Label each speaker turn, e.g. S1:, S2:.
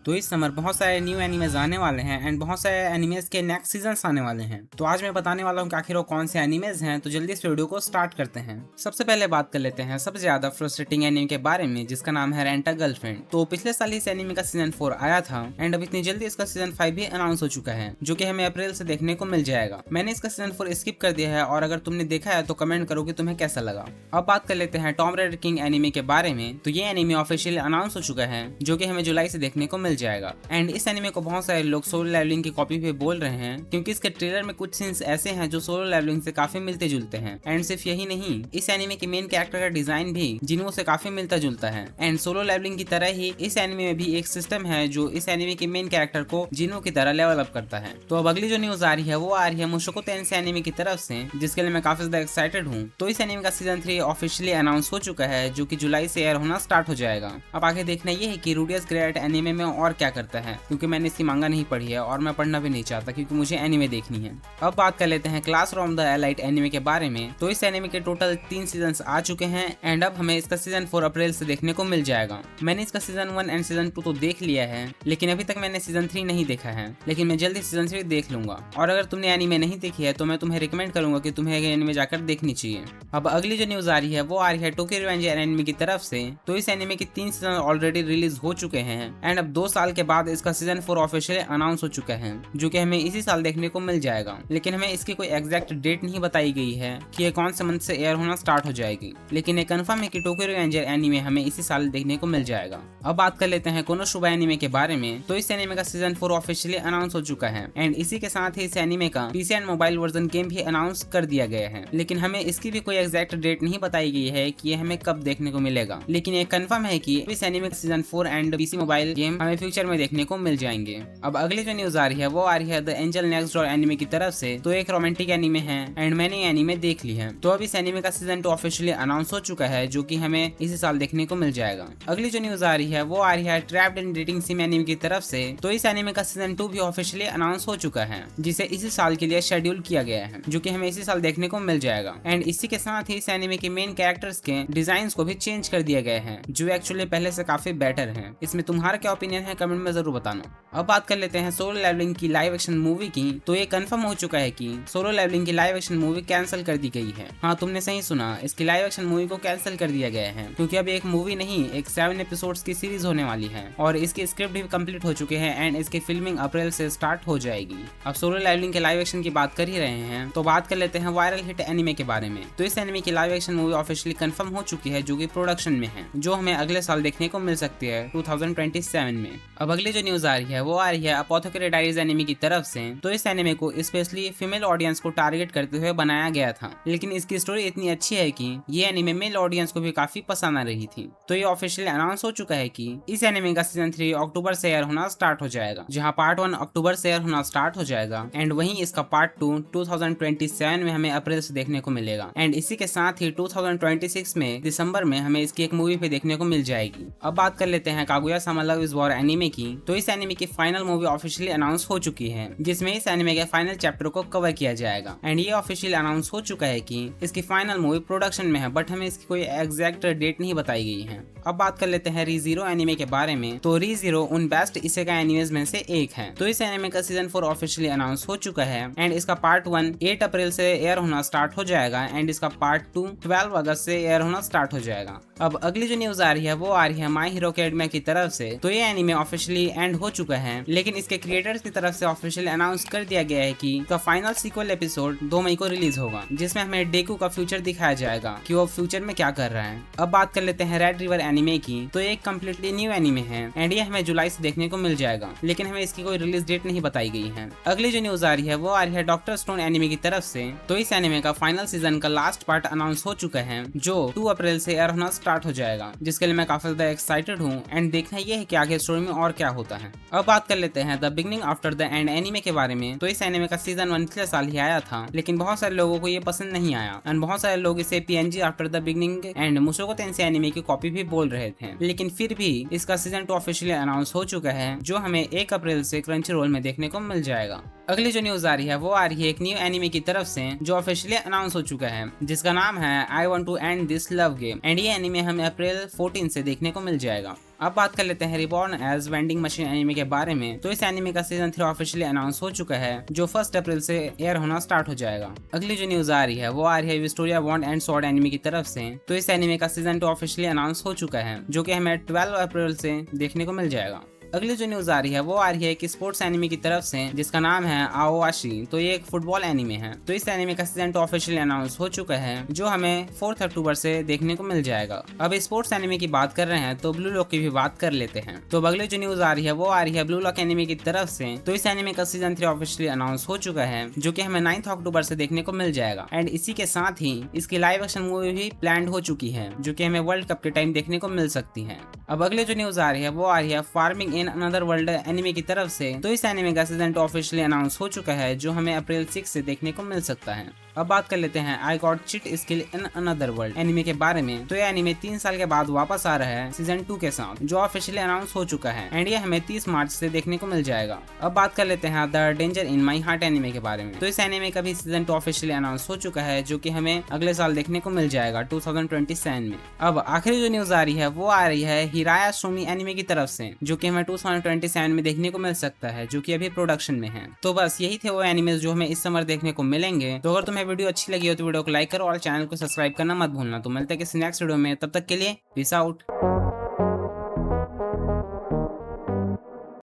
S1: तो इस समर बहुत सारे न्यू एनिमेज आने वाले हैं एंड बहुत सारे एनिमेज के नेक्स्ट सीजन्स आने वाले हैं। तो आज मैं बताने वाला हूँ कि आखिर वो कौन से एनिमेज हैं। तो जल्दी इस वीडियो को स्टार्ट करते हैं। सबसे पहले बात कर लेते हैं सबसे ज्यादा फ्रस्ट्रेटिंग एनिमे के बारे में, जिसका नाम है रेंट अ गर्लफ्रेंड। तो पिछले साल इस एनिमे का सीजन 4 आया था एंड अब इतनी जल्दी इसका सीजन 5 भी अनाउंस हो चुका है, जो कि हमें अप्रैल से देखने को मिल जाएगा। मैंने इसका सीजन 4 स्किप कर दिया है और अगर तुमने देखा है तो कमेंट करो कि तुम्हें कैसा लगा। अब बात कर लेते हैं टॉम रेडर किंग एनिमे के बारे में। तो ये एनिमे ऑफिशियली अनाउंस हो चुका है, जो कि हमें जुलाई से देखने को मिल जाएगा। एंड इस एनिमे को बहुत सारे लोग सोलो लेवलिंग की कॉपी पे बोल रहे हैं, क्योंकि इसके ट्रेलर में कुछ सीन्स ऐसे हैं जो सोलो लेवलिंग से काफी मिलते जुलते हैं। एंड सिर्फ यही नहीं, इस एनिमे के मेन कैरेक्टर का डिजाइन भी जिन्हों से काफी मिलता जुलता है। एंड सोलो लेवलिंग की तरह ही इस एनिमे में भी एक सिस्टम है जो इस एनिमे के मेन कैरेक्टर को जिन्हों की तरह लेवल अप करता है। तो अब अगली जो न्यूज आ रही है वो आ रही है मुशोको टेंसेई एनिमे की तरफ से, जिसके लिए मैं काफी ज्यादा एक्साइटेड हूँ। तो इस एनिमे का सीजन 3 ऑफिशियली अनाउंस हो चुका है, जो कि जुलाई से एयर होना स्टार्ट हो जाएगा। अब आगे देखना ये है कि रूडियस ग्रेट एनिमे में और क्या करता है, क्योंकि मैंने इसकी मांगा नहीं पढ़ी है और मैं पढ़ना भी नहीं चाहता, क्योंकि मुझे एनिमे देखनी है। अब बात कर लेते हैं क्लासरूम द एलाइट एनिमे के बारे में। तो इस एनिमे के टोटल 3 सीजन्स आ चुके हैं एंड अब हमें इसका सीजन 4 अप्रैल से देखने को मिल जाएगा। मैंने इसका सीजन 1 एंड सीजन 2 तो देख लिया है, लेकिन अभी तक मैंने सीजन 3 नहीं देखा है, लेकिन मैं जल्दी सीजन 3 देख लूंगा। और अगर तुमने एनिमे नहीं देखी है तो मैं तुम्हें रिकमेंड करूंगा कि तुम्हें एनिमे जाकर देखनी चाहिए। अब अगली जो न्यूज आ रही है वो आ रही है टोक्यो रिवेंजर एनिमे की तरफ से। तो इस एनिमे के 3 सीजन ऑलरेडी रिलीज हो चुके हैं एंड अब 2 साल के बाद इसका सीजन 4 ऑफिशियली अनाउंस हो चुका है, जो कि हमें इसी साल देखने को मिल जाएगा। लेकिन हमें इसकी कोई एग्जैक्ट डेट नहीं बताई गई है कि ये कौन से मंथ से एयर होना स्टार्ट हो जाएगी, लेकिन ये कंफर्म है कि टोक्यो रिवेंजर एनिमे हमें इसी साल देखने को मिल जाएगा। अब बात कर लेते हैं कोनोसुबा एनिमे के बारे में। तो इस एनिमे का सीजन 4 ऑफिशियली अनाउंस हो चुका है एंड इसी के साथ ही इस एनिमे का PC and mobile version game भी अनाउंस कर दिया गया है, लेकिन हमें इसकी भी कोई एग्जैक्ट डेट नहीं बताई गई है कि ये हमें कब देखने को मिलेगा। लेकिन ये कंफर्म है कि इस एनिमे का season 4 and PC mobile game हमें फ्यूचर में देखने को मिल जाएंगे। अब अगली जो न्यूज आ रही है वो आ रही है the angel next door anime की तरफ से। तो एक रोमांटिक एनिमे है एंड मैंने एनिमे देख ली है। तो अब इस एनिमे का सीजन 2 ऑफिशियली अनाउंस हो चुका है, जो कि हमें इसी साल देखने को मिल जाएगा। अगली जो न्यूज आ रही है वो आ रही है trapped in dating SIM anime की तरफ से। तो इस एनिमे का सीजन 2 भी ऑफिशियली अनाउंस हो चुका है, जिसे इसी साल के लिए शेड्यूल किया गया है, जो कि हमें इसी साल देखने को मिल जाएगा। एंड इसी के साथ ही इस एनिमे के मेन कैरेक्टर्स के डिजाइन को भी चेंज कर दिया गया है, जो एक्चुअली पहले से काफी बेटर है। इसमें तुम्हारा क्या ओपिनियन है कमेंट में जरूर बताना। अब बात कर लेते हैं सोलो लेवलिंग की लाइव एक्शन मूवी की। तो ये कंफर्म हो चुका है कि सोलो लेवलिंग की लाइव एक्शन मूवी कैंसिल कर दी गई है। हाँ, तुमने सही सुना, इसकी लाइव एक्शन मूवी को कैंसिल कर दिया गया है, क्योंकि अब एक मूवी नहीं, एक 7 एपिसोड्स की सीरीज होने वाली है और इसके स्क्रिप्ट भी कंप्लीट हो चुके हैं एंड इसकी फिल्मिंग अप्रैल से स्टार्ट हो जाएगी। अब सोलो लेवलिंग के लाइव एक्शन की बात कर ही रहे हैं तो बात कर लेते हैं वायरल हिट एनिमे के बारे में। तो इस एनिमे की live action movie officially confirm हो चुकी है, जो कि प्रोडक्शन में है, जो हमें अगले साल देखने को मिल सकती है 2027 में। अब अगली जो न्यूज आ रही है वो आ रही है अपोथेकेरी डायरीज एनिमे की तरफ से। तो इस एनिमे को स्पेशली फीमेल ऑडियंस को टारगेट करते हुए बनाया गया था, लेकिन इसकी स्टोरी इतनी अच्छी है कि ये एनिमे मेल ऑडियंस को भी काफी पसंद आ रही थी। तो ये ऑफिशियली अनाउंस हो चुका है कि इस एनिमे का सीजन 3 अक्टूबर से एयर होना स्टार्ट हो जाएगा, जहां पार्ट 1 अक्टूबर से एयर होना स्टार्ट हो जाएगा एंड वहीं इसका पार्ट 2 2027 में हमें अप्रैल से देखने को मिलेगा। एंड इसी के साथ ही 2026 में दिसंबर में हमें इसकी एक मूवी भी देखने को मिल जाएगी। अब बात कर लेते हैं कागुया-सामा लव इज वॉर एनिमे की। तो इस एनिमे की फाइनल मूवी ऑफिशियली अनाउंस हो चुकी है, जिसमें इस एनिमे के फाइनल चैप्टर को कवर किया जाएगा एंड ये ऑफिशियली अनाउंस हो चुका है कि इसकी फाइनल मूवी प्रोडक्शन में है, बट हमें इसकी कोई एग्जैक्ट डेट नहीं बताई गई है। अब बात कर लेते हैं रीज़ीरो एनिमे के बारे में। तो रीज़ीरो उन बेस्ट इसेकाई एनिमेज में से एक है। तो इस एनिमे का सीजन 4 ऑफिशियली अनाउंस हो चुका है एंड इसका पार्ट 1 8 अप्रैल से एयर होना स्टार्ट हो जाएगा एंड इसका पार्ट 2 12 अगस्त से एयर होना स्टार्ट हो जाएगा। अब अगली जो न्यूज आ रही है वो आ रही है माई हीरो अकेडमिया की तरफ से। तो ये एनिमे ऑफिशियली एंड हो चुका है, लेकिन इसके क्रिएटर्स की तरफ से ऑफिशियली अनाउंस कर दिया गया है कि इसका फाइनल सीक्वल एपिसोड 2 मई को रिलीज होगा, जिसमें हमें डेकू का फ्यूचर दिखाया जाएगा कि वो फ्यूचर में क्या कर रहा है। अब बात कर लेते हैं रेड रिवर एनिमे की। तो एक कम्प्लीटली न्यू एनिमे है एंड ये हमें जुलाई से देखने को मिल जाएगा, लेकिन हमें इसकी कोई रिलीज डेट नहीं बताई गई है। अगली जो न्यूज आ रही है वो आ रही है डॉक्टर स्टोन एनिमे की तरफ से। तो इस एनिमे का फाइनल सीजन का लास्ट पार्ट अनाउंस हो चुका है, जो 2 अप्रैल से एयर होना स्टार्ट हो जाएगा, जिसके लिए मैं काफी ज्यादा एक्साइटेड हूँ एंड देखना ये है कि आगे स्टोरी में और क्या होता है। अब बात कर लेते हैं the beginning after the end anime के बारे में। तो इस एनिमे का सीजन 1 पिछले साल ही आया था, लेकिन बहुत सारे लोगों को ये पसंद नहीं आया एंड बहुत सारे लोग इसे PNG after the beginning and Mushoku Tensei anime की कॉपी भी बोल रहे थे। लेकिन फिर भी इसका सीजन 2 ऑफिशियली अनाउंस हो चुका है, जो हमें 1 अप्रैल से क्रंचीरोल में देखने को मिल जाएगा। अगली जो न्यूज आ रही है वो आ रही है एक न्यू एनिमे की तरफ से, जो ऑफिशियली अनाउंस हो चुका है, जिसका नाम है I want to end this love game and ये एनिमे हमें अप्रैल 14 से देखने को मिल जाएगा। अब बात कर लेते हैं reborn as vending machine anime के बारे में। तो इस एनिमे का सीजन 3 ऑफिशियली अनाउंस हो चुका है, जो 1 अप्रैल से एयर होना स्टार्ट हो जाएगा। अगली जो न्यूज आ रही है वो आ रही है Victoria wand and sword anime की तरफ से। तो इस एनिमे का सीजन 2 ऑफिशियली अनाउंस हो चुका है, जो कि हमें 12 अप्रैल से देखने को मिल जाएगा। अगली जो न्यूज आ रही है वो आ रही है कि स्पोर्ट्स एनिमे की तरफ से, जिसका नाम है आओवाशी। तो ये एक फुटबॉल एनिमे है। तो इस एनिमे का सीजन 2 ऑफिशियली अनाउंस हो चुका है, जो हमें 4 अक्टूबर से देखने को मिल जाएगा। अब स्पोर्ट्स एनिमे की बात कर रहे हैं तो ब्लू लॉक की भी बात कर लेते हैं। तो अगली जो न्यूज आ रही है वो आ रही है ब्लू लॉक एनिमे की तरफ से। तो इस एनिमे का सीजन 3 ऑफिशियली अनाउंस हो चुका है, जो कि हमें 9 अक्टूबर से देखने को मिल जाएगा। एंड इसी के साथ ही इसकी लाइव एक्शन मूवी भी प्लान हो चुकी है, जो कि हमें वर्ल्ड कप के टाइम देखने को मिल सकती है। अब अगली जो न्यूज आ रही है वो आ रही है farming in another world anime की तरफ से। तो इस एनिमे का सीजन 2 ऑफिशियली अनाउंस हो चुका है, जो हमें अप्रैल 6 से देखने को मिल सकता है। अब बात कर लेते हैं I got chit skill in another world anime के बारे में। तो ये एनिमे 3 साल के बाद वापस आ रहा है सीजन 2 के साथ, जो ऑफिशियली अनाउंस हो चुका है एंड ये हमें 30 मार्च से देखने को मिल जाएगा। अब बात कर लेते हैं the danger in my heart anime के बारे में। तो इस एनिमे का भी सीजन 2 ऑफिशियली अनाउंस हो चुका है, जो कि हमें अगले साल देखने को मिल जाएगा 2027 में। अब आखिरी जो न्यूज आ रही है वो आ रही है हिराया शोमी एनिमे की तरफ से, जो कि हमें 2027 में देखने को मिल सकता है, जो कि अभी प्रोडक्शन में है। तो बस यही थे वो एनिमेज जो हमें इस समर देखने को मिलेंगे। तो अगर तुम्हें वीडियो अच्छी लगी हो तो वीडियो को लाइक करो और चैनल को सब्सक्राइब करना मत भूलना। तो मिलते हैं किसी नेक्स्ट वीडियो में, तब तक के लिए पीस आउट।